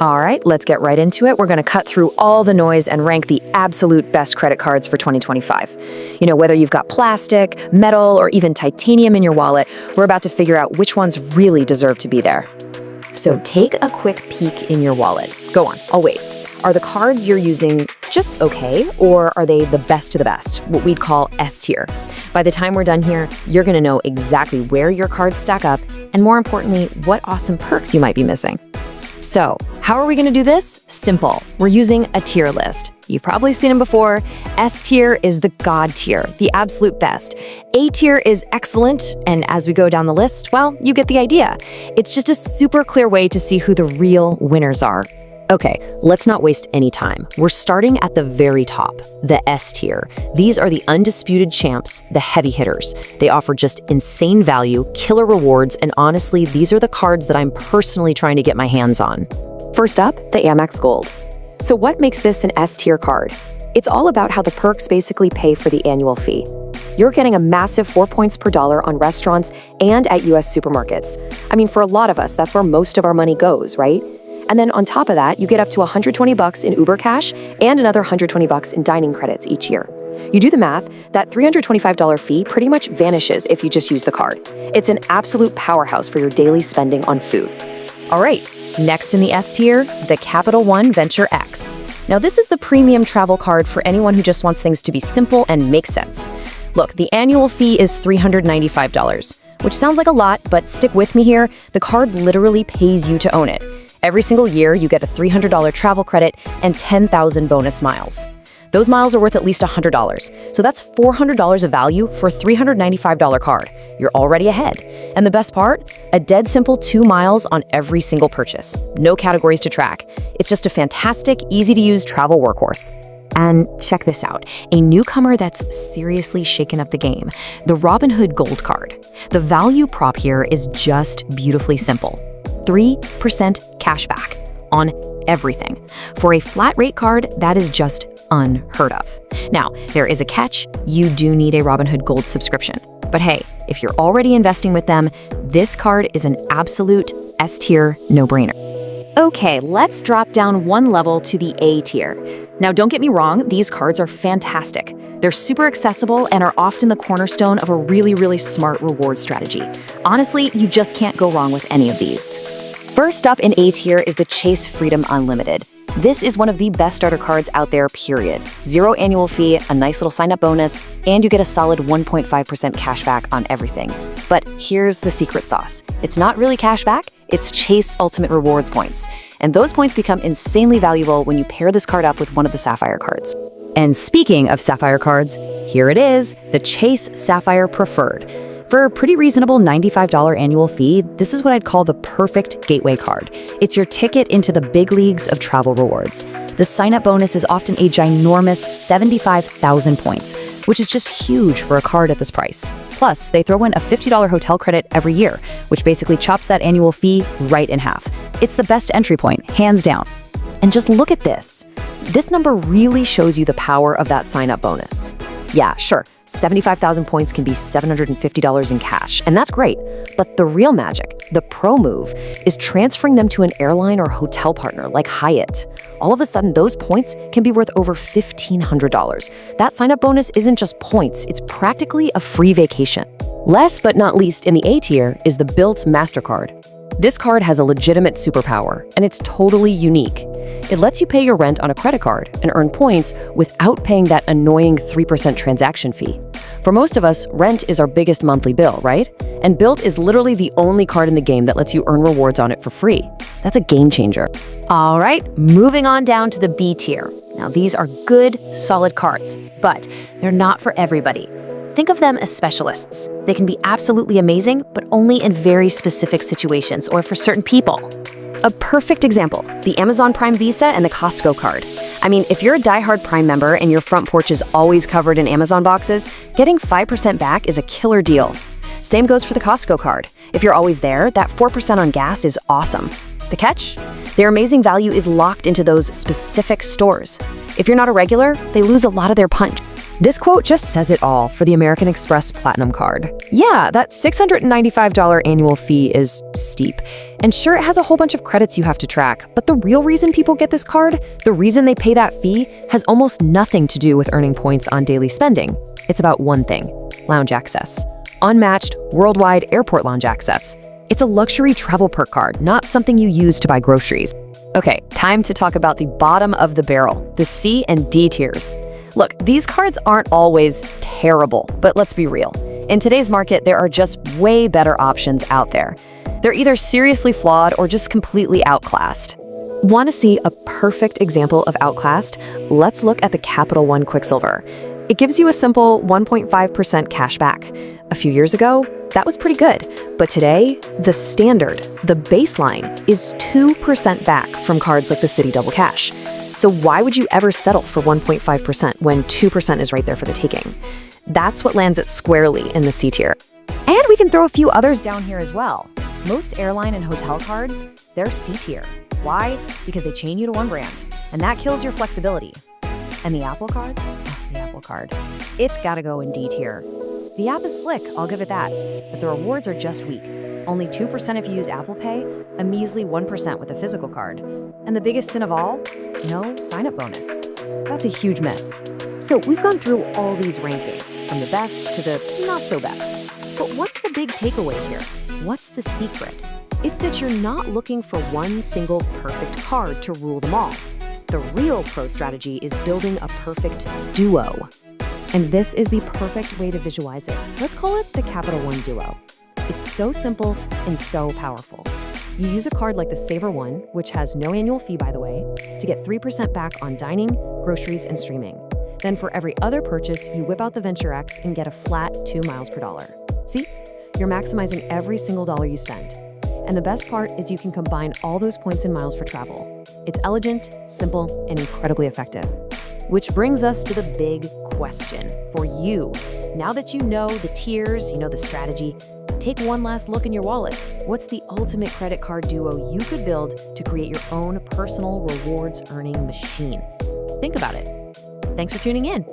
All right, let's get right into it. We're going to cut through all the noise and rank the absolute best credit cards for 2025. Whether you've got plastic, metal, or even titanium in your wallet, we're about to figure out which ones really deserve to be there. So take a quick peek in your wallet. Go on, I'll wait. Are the cards you're using just okay, or are they the best of the best, what we'd call S tier? By the time we're done here, you're going to know exactly where your cards stack up, and more importantly, what awesome perks you might be missing. So, how are we going to do this? Simple. We're using a tier list. You've probably seen them before. S tier is the God tier, the absolute best. A tier is excellent, and as we go down the list, well, you get the idea. It's just a super clear way to see who the real winners are. Okay, let's not waste any time. We're starting at the very top, the S tier. These are the undisputed champs, the heavy hitters. They offer just insane value, killer rewards, and honestly, these are the cards that I'm personally trying to get my hands on. First up, the Amex Gold. So what makes this an S tier card? It's all about how the perks basically pay for the annual fee. You're getting a massive 4 points per dollar on restaurants and at US supermarkets. I mean, for a lot of us, that's where most of our money goes, right? And then on top of that, you get up to $120 in Uber Cash and another $120 in dining credits each year. You do the math, that $325 fee pretty much vanishes if you just use the card. It's an absolute powerhouse for your daily spending on food. All right, next in the S tier, the Capital One Venture X. Now this is the premium travel card for anyone who just wants things to be simple and make sense. Look, the annual fee is $395, which sounds like a lot, but stick with me here, the card literally pays you to own it. Every single year, you get a $300 travel credit and 10,000 bonus miles. Those miles are worth at least $100, so that's $400 of value for a $395 card. You're already ahead. And the best part? A dead simple 2 miles on every single purchase. No categories to track. It's just a fantastic, easy-to-use travel workhorse. And check this out, a newcomer that's seriously shaken up the game, the Robinhood Gold Card. The value prop here is just beautifully simple. 3% cashback on everything. For a flat rate card, that is just unheard of. Now, there is a catch. You do need a Robinhood Gold subscription. But hey, if you're already investing with them, this card is an absolute S tier no-brainer. Okay, let's drop down one level to the A tier. Now, don't get me wrong, these cards are fantastic. They're super accessible and are often the cornerstone of a really smart reward strategy. Honestly, you just can't go wrong with any of these. First up in A tier is the Chase Freedom Unlimited. This is one of the best starter cards out there, period. 0 annual fee, a nice little sign-up bonus, and you get a solid 1.5% cash back on everything. But here's the secret sauce. It's not really cash back, it's Chase Ultimate Rewards points. And those points become insanely valuable when you pair this card up with one of the Sapphire cards. And speaking of Sapphire cards, here it is, the Chase Sapphire Preferred. For a pretty reasonable $95 annual fee, this is what I'd call the perfect gateway card. It's your ticket into the big leagues of travel rewards. The sign-up bonus is often a ginormous 75,000 points, which is just huge for a card at this price. Plus, they throw in a $50 hotel credit every year, which basically chops that annual fee right in half. It's the best entry point, hands down. And just look at this. This number really shows you the power of that sign-up bonus. Yeah, sure, 75,000 points can be $750 in cash, and that's great. But the real magic, the pro move, is transferring them to an airline or hotel partner like Hyatt. All of a sudden, those points can be worth over $1,500. That sign-up bonus isn't just points, it's practically a free vacation. Last but not least in the A tier is the Bilt MasterCard. This card has a legitimate superpower, and it's totally unique. It lets you pay your rent on a credit card and earn points without paying that annoying 3% transaction fee. For most of us, rent is our biggest monthly bill, right? And Bilt is literally the only card in the game that lets you earn rewards on it for free. That's a game changer. All right, moving on down to the B tier. Now, these are good, solid cards, but they're not for everybody. Think of them as specialists. They can be absolutely amazing, but only in very specific situations or for certain people. A perfect example, the Amazon Prime Visa and the Costco card. I mean, if you're a diehard Prime member and your front porch is always covered in Amazon boxes, getting 5% back is a killer deal. Same goes for the Costco card. If you're always there, that 4% on gas is awesome. The catch? Their amazing value is locked into those specific stores. If you're not a regular, they lose a lot of their punch. This quote just says it all for the American Express Platinum Card. Yeah, that $695 annual fee is steep. And sure, it has a whole bunch of credits you have to track, but the real reason people get this card, the reason they pay that fee, has almost nothing to do with earning points on daily spending. It's about one thing: lounge access. Unmatched, worldwide airport lounge access. It's a luxury travel perk card, not something you use to buy groceries. Okay, time to talk about the bottom of the barrel, the C and D tiers. Look, these cards aren't always terrible, but let's be real. In today's market, there are just way better options out there. They're either seriously flawed or just completely outclassed. Want to see a perfect example of outclassed? Let's look at the Capital One Quicksilver. It gives you a simple 1.5% cash back. A few years ago, that was pretty good. But today, the standard, the baseline, is 2% back from cards like the Citi Double Cash. So why would you ever settle for 1.5% when 2% is right there for the taking? That's what lands it squarely in the C tier. And we can throw a few others down here as well. Most airline and hotel cards, they're C tier. Why? Because they chain you to one brand, and that kills your flexibility. And the Apple Card? The Apple Card. It's gotta go in D tier. The app is slick, I'll give it that, but the rewards are just weak. Only 2% if you use Apple Pay, a measly 1% with a physical card. And the biggest sin of all? No sign-up bonus. That's a huge myth. So we've gone through all these rankings, from the best to the not so best. But what's the big takeaway here? What's the secret? It's that you're not looking for one single perfect card to rule them all. The real pro strategy is building a perfect duo. And this is the perfect way to visualize it. Let's call it the Capital One Duo. It's so simple and so powerful. You use a card like the Savor One, which has no annual fee, by the way, to get 3% back on dining, groceries, and streaming. Then for every other purchase, you whip out the Venture X and get a flat 2 miles per dollar. See? You're maximizing every single dollar you spend. And the best part is you can combine all those points and miles for travel. It's elegant, simple, and incredibly effective. Which brings us to the big question for you. Now that you know the tiers, you know the strategy, take one last look in your wallet. What's the ultimate credit card duo you could build to create your own personal rewards earning machine? Think about it. Thanks for tuning in.